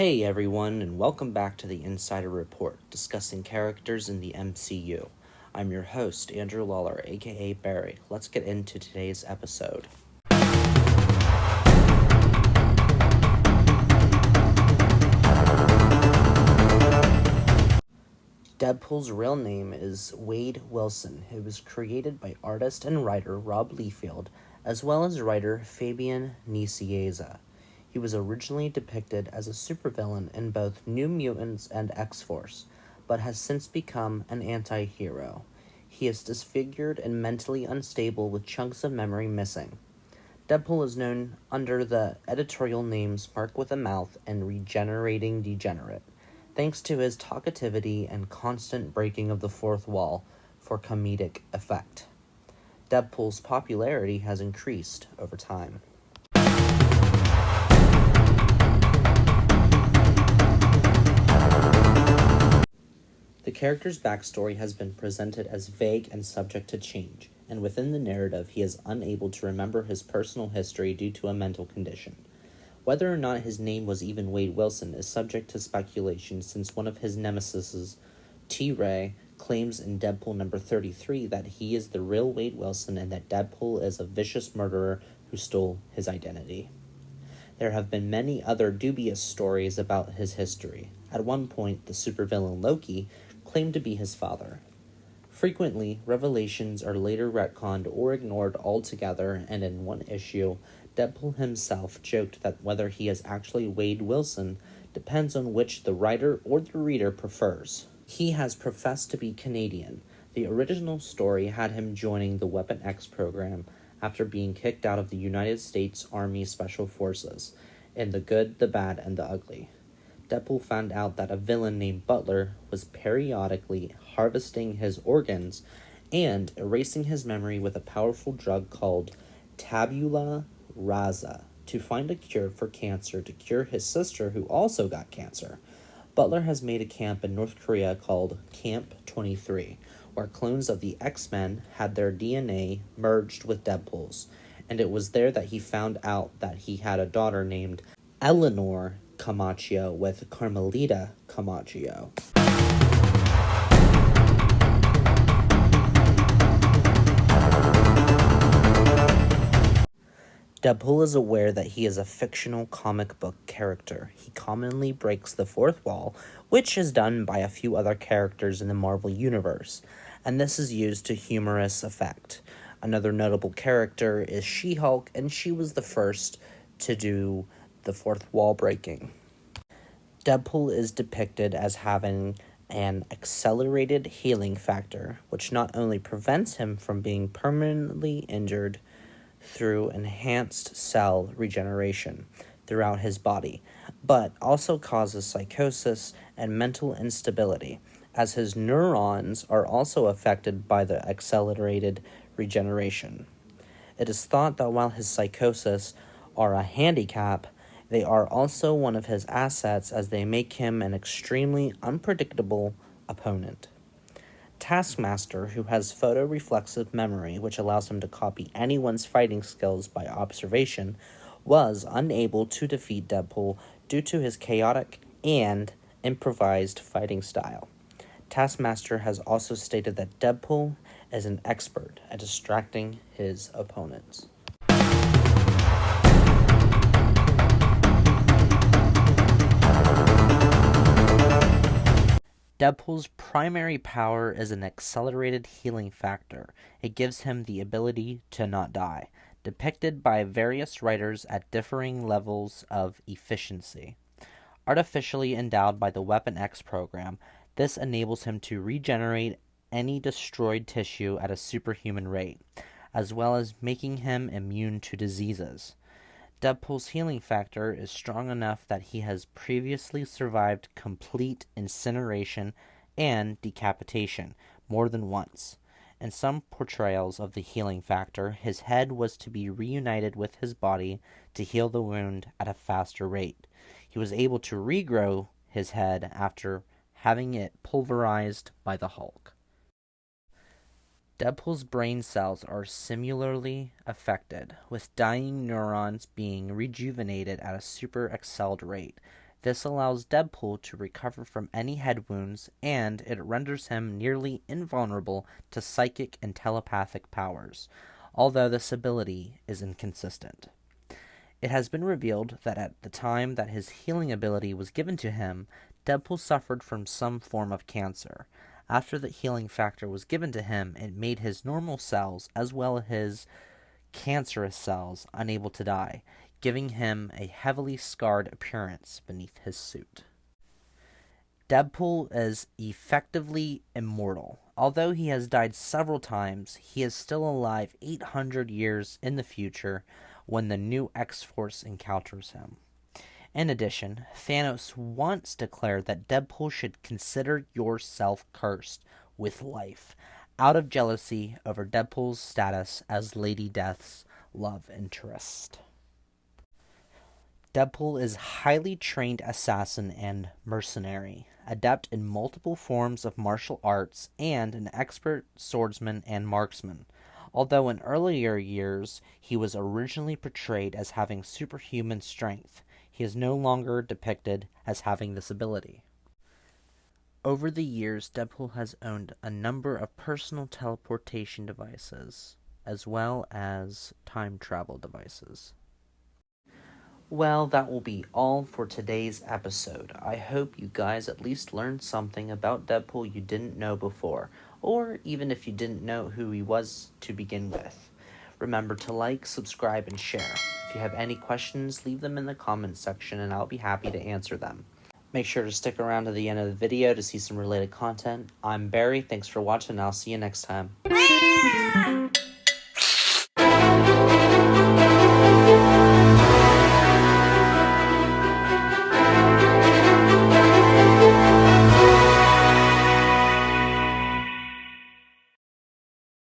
Hey everyone, and welcome back to the Insider Report, discussing characters in the MCU. I'm your host, Andrew Lawler, aka Barry. Let's get into today's episode. Deadpool's real name is Wade Wilson. It was created by artist and writer Rob Liefeld, as well as writer Fabian Nicieza. He was originally depicted as a supervillain in both New Mutants and X-Force, but has since become an anti-hero. He is disfigured and mentally unstable with chunks of memory missing. Deadpool is known under the editorial names Mark with a Mouth and Regenerating Degenerate, thanks to his talkativity and constant breaking of the fourth wall for comedic effect. Deadpool's popularity has increased over time. The character's backstory has been presented as vague and subject to change, and within the narrative he is unable to remember his personal history due to a mental condition. Whether or not his name was even Wade Wilson is subject to speculation, since one of his nemesises, T-Ray, claims in Deadpool number 33 that he is the real Wade Wilson and that Deadpool is a vicious murderer who stole his identity. There have been many other dubious stories about his history. At one point, the supervillain Loki claimed to be his father. Frequently, revelations are later retconned or ignored altogether, and in one issue, Deadpool himself joked that whether he is actually Wade Wilson depends on which the writer or the reader prefers. He has professed to be Canadian. The original story had him joining the Weapon X program after being kicked out of the United States Army Special Forces in The Good, the Bad, and the Ugly. Deadpool found out that a villain named Butler was periodically harvesting his organs and erasing his memory with a powerful drug called tabula rasa to find a cure for cancer to cure his sister, who also got cancer. Butler has made a camp in North Korea called Camp 23, where clones of the X-Men had their DNA merged with Deadpool's, and it was there that he found out that he had a daughter named Eleanor Camacho with Carmelita Camacho. Deadpool is aware that he is a fictional comic book character. He commonly breaks the fourth wall, which is done by a few other characters in the Marvel Universe, and this is used to humorous effect. Another notable character is She-Hulk, and she was the first to do the fourth wall breaking. Deadpool is depicted as having an accelerated healing factor, which not only prevents him from being permanently injured through enhanced cell regeneration throughout his body, but also causes psychosis and mental instability, as his neurons are also affected by the accelerated regeneration. It is thought that while his psychosis are a handicap, they are also one of his assets, as they make him an extremely unpredictable opponent. Taskmaster, who has photoreflexive memory, which allows him to copy anyone's fighting skills by observation, was unable to defeat Deadpool due to his chaotic and improvised fighting style. Taskmaster has also stated that Deadpool is an expert at distracting his opponents. Deadpool's primary power is an accelerated healing factor. It gives him the ability to not die, depicted by various writers at differing levels of efficiency. Artificially endowed by the Weapon X program, this enables him to regenerate any destroyed tissue at a superhuman rate, as well as making him immune to diseases. Deadpool's healing factor is strong enough that he has previously survived complete incineration and decapitation more than once. In some portrayals of the healing factor, his head was to be reunited with his body to heal the wound at a faster rate. He was able to regrow his head after having it pulverized by the Hulk. Deadpool's brain cells are similarly affected, with dying neurons being rejuvenated at a super-excelled rate. This allows Deadpool to recover from any head wounds, and it renders him nearly invulnerable to psychic and telepathic powers, although this ability is inconsistent. It has been revealed that at the time that his healing ability was given to him, Deadpool suffered from some form of cancer. After the healing factor was given to him, it made his normal cells, as well as his cancerous cells, unable to die, giving him a heavily scarred appearance beneath his suit. Deadpool is effectively immortal. Although he has died several times, he is still alive 800 years in the future when the new X-Force encounters him. In addition, Thanos once declared that Deadpool should consider yourself cursed with life, out of jealousy over Deadpool's status as Lady Death's love interest. Deadpool is a highly trained assassin and mercenary, adept in multiple forms of martial arts, and an expert swordsman and marksman. Although in earlier years he was originally portrayed as having superhuman strength, he is no longer depicted as having this ability. Over the years, Deadpool has owned a number of personal teleportation devices, as well as time travel devices. Well, that will be all for today's episode. I hope you guys at least learned something about Deadpool you didn't know before, or even if you didn't know who he was to begin with. Remember to like, subscribe, and share. If you have any questions, leave them in the comments section and I'll be happy to answer them. Make sure to stick around to the end of the video to see some related content. I'm Barry, thanks for watching, and I'll see you next time.